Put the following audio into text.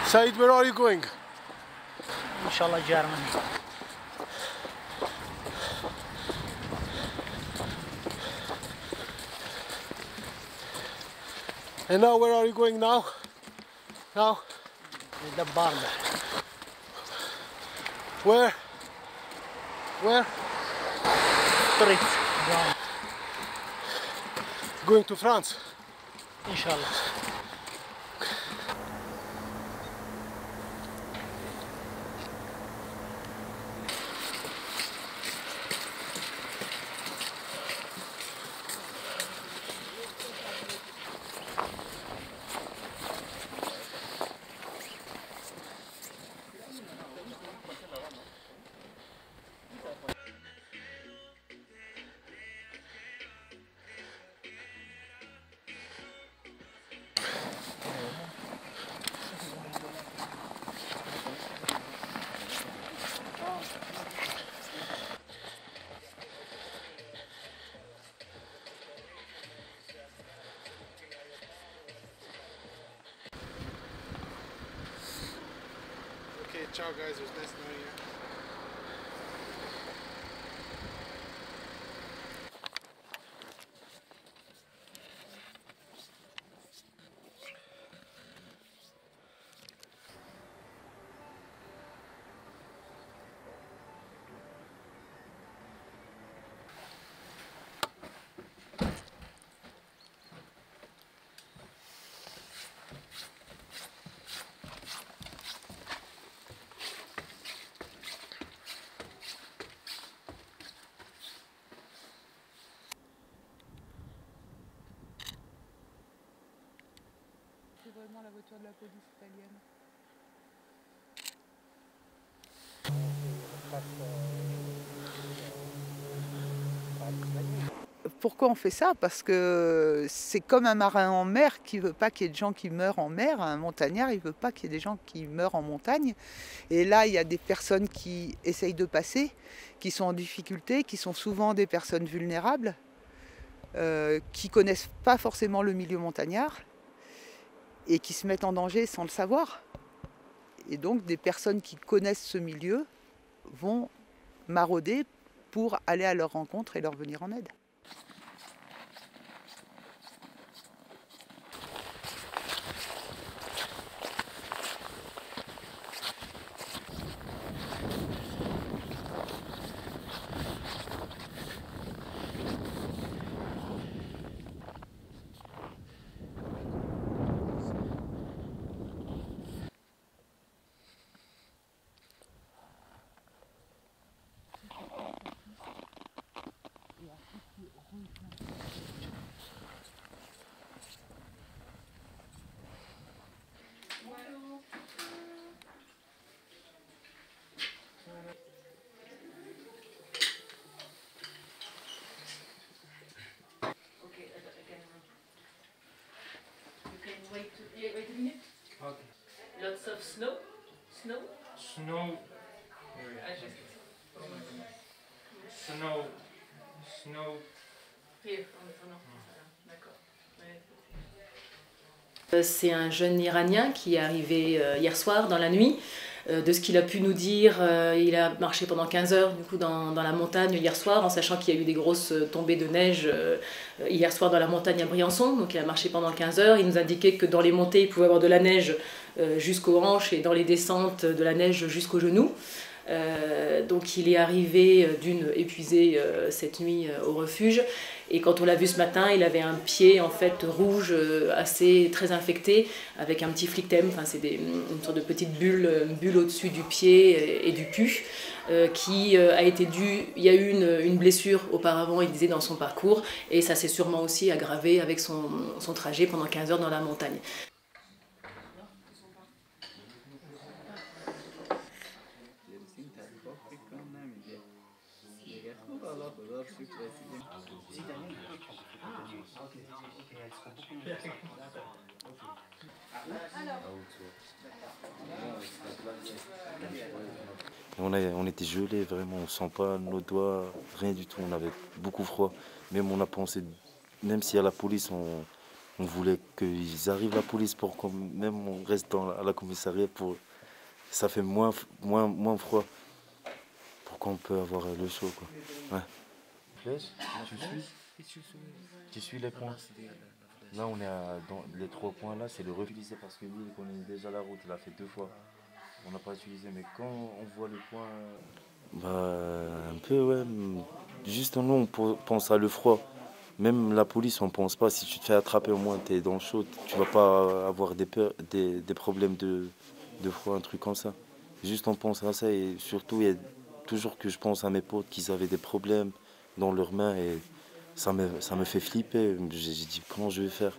Said, where are you going? Inshallah, Germany. And now where are you going now? Now? The border. Where? Where? Street. Down. Going to France? Inshallah. Okay, ciao guys, it was nice knowing you. C'est vraiment la voiture de la police italienne. Pourquoi on fait ça? Parce que c'est comme un marin en mer qui ne veut pas qu'il y ait de gens qui meurent en mer. Un montagnard, il ne veut pas qu'il y ait des gens qui meurent en montagne. Et là, il y a des personnes qui essayent de passer, qui sont en difficulté, qui sont souvent des personnes vulnérables, qui ne connaissent pas forcément le milieu montagnard et qui se mettent en danger sans le savoir. Et donc, des personnes qui connaissent ce milieu vont marauder pour aller à leur rencontre et leur venir en aide. Wait a minute. Okay. Lots of snow. Snow. Snow. Ah, juste. Snow. Snow. Here, d'accord. C'est un jeune Iranien qui est arrivé hier soir dans la nuit. De ce qu'il a pu nous dire, il a marché pendant 15 heures du coup, dans la montagne hier soir, en sachant qu'il y a eu des grosses tombées de neige hier soir dans la montagne à Briançon. Donc il a marché pendant 15 heures. Il nous indiquait que dans les montées, il pouvait y avoir de la neige jusqu'aux hanches et dans les descentes, de la neige jusqu'aux genoux. Donc il est arrivé d'une épuisé cette nuit au refuge, et quand on l'a vu ce matin, il avait un pied en fait rouge assez très infecté avec un petit flictème, enfin c'est une sorte de petite bulle au-dessus du pied et du pu qui a été due, il y a eu une blessure auparavant, il disait, dans son parcours, et ça s'est sûrement aussi aggravé avec son trajet pendant 15 heures dans la montagne. On était gelés, vraiment, on sent pas nos doigts, rien du tout, on avait beaucoup froid. Même on a pensé, même s'il y a la police, On voulait qu'ils arrivent la police pour qu'on même on reste à la commissariat pour ça fait moins froid pour qu'on peut avoir le chaud quoi. Ouais. Tu suis les points. Là on est dans les 3 points là, c'est le refusé parce que lui il connaît déjà la route, il a fait 2 fois. On n'a pas utilisé, mais quand on voit le point. Bah un peu ouais. Juste nous on pense à le froid. Même la police, on pense pas. Si tu te fais attraper, au moins, tu es dans le chaud. Tu vas pas avoir des problèmes de froid, un truc comme ça. Juste, on pense à ça. Et surtout, il y a toujours que je pense à mes potes qui avaient des problèmes dans leurs mains. Et ça me fait flipper. J'ai dit, comment je vais faire?